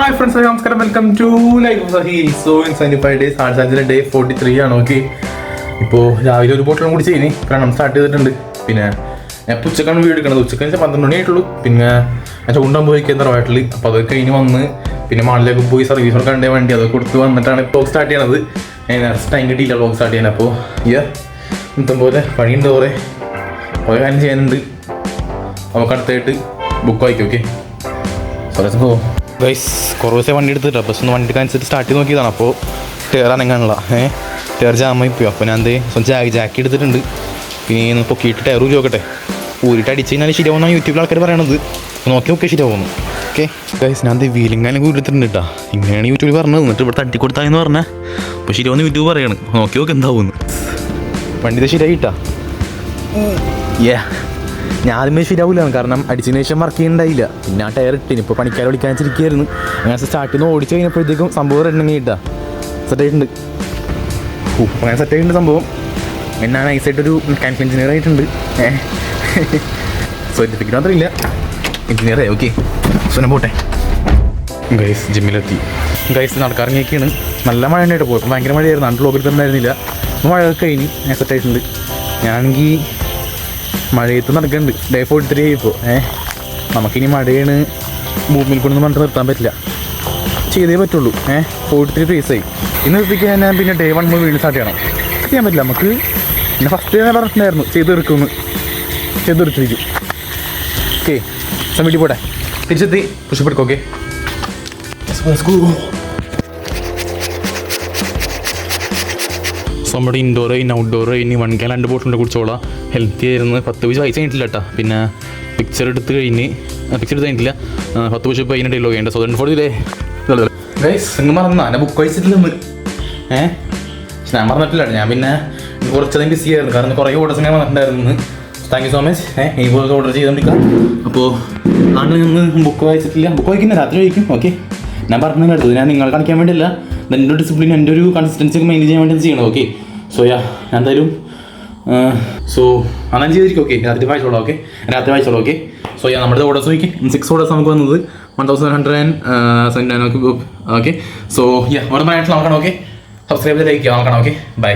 Hi friends, നമസ്കാരം. Welcome to life of Sahil. So in 75 days ആഴ്ച day 43 ആണ്. Okay, ഇപ്പോൾ രാവിലെ ഒരു ബോട്ടിലും കൂടി ചെയ്യുന്നേ കാരണം സ്റ്റാർട്ട് ചെയ്തിട്ടുണ്ട്. പിന്നെ ഞാൻ ഉച്ചക്കാണ് വീട് എടുക്കണത്. ഉച്ചക്ക് 12 മണി ആയിട്ടുള്ളൂ. പിന്നെ ഞാൻ ചൂണ്ടാകുമ്പോൾ പോയിക്കുന്ന റോട്ടിൽ. അപ്പോൾ അതൊക്കെ കഴിഞ്ഞ് വന്ന് പിന്നെ മാളിലേക്ക് പോയി സർവീസ് ഒക്കെ കണ്ടേ വണ്ടി അതൊക്കെ കൊടുത്ത് വന്നിട്ടാണ് ഇപ്പോൾ സ്റ്റാർട്ട് ചെയ്യണത്. നേരത്തെ ടൈം കിട്ടിയില്ല വ്ളോഗ് സ്റ്റാർട്ട് ചെയ്യാൻ. അപ്പോൾ ഇന്നത്തെ പോലെ പണിയുണ്ട്, കുറേ കാര്യം ചെയ്യാനുണ്ട്. നമുക്ക് അടുത്തായിട്ട് ബുക്ക് വായിക്കും. ഓക്കെ, സോ ഗൈസ് കുറേ ദിവസം വണ്ടി എടുത്തിട്ടാണ്. ബസ് ഒന്ന് വണ്ടി അനുസരിച്ച് സ്റ്റാർട്ട് ചെയ്ത് നോക്കിയതാണ്. അപ്പോൾ ടയർ അനങ്ങാനുള്ള ടയർ ജാമായി പോയി. അപ്പോൾ ഞാൻ ജാക്കി എടുത്തിട്ടുണ്ട്. പിന്നെ ഒന്ന് പൊക്കിയിട്ട് ടയർ നോക്കട്ടെ. ഊരിട്ട് അടിച്ച് കഴിഞ്ഞാൽ ശരിയാവുന്ന യൂട്യൂബിൽ ആൾക്കാർ പറയണത്. നോക്കി ശരിയാവുന്നു. ഓക്കെ ഗൈസ്, ഞാൻ വീലിംഗാനും എടുത്തിട്ടുണ്ട് കേട്ടോ. ഇങ്ങനെയാണ് യൂട്യൂബിൽ പറഞ്ഞത്. എന്നിട്ട് ഇവിടെ തട്ടിക്കൊടുത്താന്ന് പറഞ്ഞാൽ അപ്പോൾ ശരിയാവുന്ന യൂട്യൂബ് പറയാണ്. നോക്കി എന്താവുന്നു. വണ്ടി ശരിയായിട്ടാ. ഞാൻ ആദ്യമേ ശരിയാവില്ല, കാരണം അടിച്ചതിന് ശേഷം വർക്ക് ചെയ്യുന്നുണ്ടായില്ല. പിന്നെ ആ ടയർ ഇട്ടിന് ഇപ്പോൾ പണിക്കാരെ വിളിക്കാൻ വെച്ചിരിക്കുകയായിരുന്നു. അങ്ങനെ സ്റ്റാർട്ടിൽ നിന്ന് ഓടിച്ച് കഴിഞ്ഞപ്പോഴത്തേക്കും സംഭവം റണ്ണിങ് കിട്ടാ സെറ്റായിട്ടുണ്ട്. അങ്ങനെ സെറ്റായിട്ടുണ്ട് സംഭവം. ഞാൻ നൈസായിട്ടൊരു മെക്കാനിക്കൽ എഞ്ചിനീയർ ആയിട്ടുണ്ട്. സർട്ടിഫിക്കറ്റ് മാത്രമില്ല, എഞ്ചിനീയറേ. ഓക്കെ, സുനം പോട്ടെ. ഗൈസ് ജിമ്മിലെത്തി. ഗൈസ് നടക്കാറിങ്ങിയൊക്കെയാണ്. നല്ല മഴ ഉണ്ടായിട്ട് പോകും. ഭയങ്കര മഴയായിരുന്നു. അണ്ട് ബ്ലോക്ക് എടുത്തിട്ടുണ്ടായിരുന്നില്ല. മഴയൊക്കെ കഴിഞ്ഞ് ഞാൻ സെറ്റായിട്ടുണ്ട്. ഞാനാണെങ്കിൽ മഴയത്ത് നടക്കുന്നുണ്ട്. ഡേ 43 ഇപ്പോൾ. നമുക്കിനി മഴയാണ് ഭൂമിയിൽ കൊണ്ടൊന്നും പറഞ്ഞിട്ട് നിർത്താൻ പറ്റില്ല. ചെയ്തേ പറ്റുള്ളൂ. 43 days ആയി. ഇന്ന് നിർത്തിക്കാൻ ഞാൻ പിന്നെ ഡേ 1 വീണ്ടും സ്റ്റാർട്ട് ചെയ്യണം. ചെയ്യാൻ പറ്റില്ല നമുക്ക്. പിന്നെ ഫസ്റ്റ് ഞാൻ പറഞ്ഞിട്ടുണ്ടായിരുന്നു ചെയ്ത് തീർത്തിരിക്കും. ഓക്കെ, വീട്ടിൽ പോട്ടെ. തിരിച്ചെത്തി പുഷ്പെടുക്കും. ഓക്കെ, സോ നമ്മുടെ ഇൻഡോർ ഔട്ട്ഡോർ ഇനി 1 can 2 ബോട്ടിലിൻ്റെ കുടിച്ചോളാം. ഹെൽത്തി ആയിരുന്നു. 10 പൈസ കഴിഞ്ഞിട്ടില്ല കേട്ടോ. പിന്നെ പിക്ചർ എടുത്ത് കഴിഞ്ഞിട്ടില്ല. 10 പുഷപ്പ് കഴിഞ്ഞിട്ട് ഡെയിലോ ചെയ്യേണ്ട. സോ 40 ഗൈസ് നിങ്ങൾ മറന്നാ ഞാൻ ബുക്ക് വായിച്ചിട്ടില്ലെന്ന്. ഞാൻ പറഞ്ഞിട്ടില്ല. ഞാൻ പിന്നെ കുറച്ചധികം ബിസി ആയിരുന്നു, കാരണം കുറേ ഓർഡേഴ്സ് ഞാൻ വന്നിട്ടുണ്ടായിരുന്നു. Thank you so much. ഈ പോലെ ഓർഡർ ചെയ്തുകൊണ്ടിരിക്കാം. അപ്പോൾ ആണ് നിന്ന് ബുക്ക് വായിച്ചിട്ടില്ല. ബുക്ക് വായിക്കുന്ന രാത്രി വായിക്കും. ഓക്കെ, ഞാൻ പറഞ്ഞു കേട്ടത്. ഞാൻ നിങ്ങൾ കാണിക്കാൻ വേണ്ടിയില്ല. എൻ്റെ ഒരു ഡിസിപ്ലിൻ, എൻ്റെ ഒരു കൺസിസ്റ്റൻസി ഒക്കെ മെയിൻറ്റെയിൻ ചെയ്യാൻ വേണ്ടി ചെയ്യണം. ഓക്കെ, സോ ഞാൻ എന്തായാലും അങ്ങനെ ചെയ്തിരിക്കും. ഓക്കെ, രാത്രി വായിച്ചോളാം. ഓക്കെ, സോ നമ്മുടെ ഓർഡേഴ്സ് നോക്കി 6 ഓർഡേഴ്സ് നമുക്ക് വന്നത് 1179. ഓക്കെ, സോ നമ്മുടെ ബ്രാൻഡ് നോക്കണം. ഓക്കെ, സബ്സ്ക്രൈബ് ചെയ്ത് ലൈക്ക് ചെയ്യാം. നോക്കണം. Okay, by.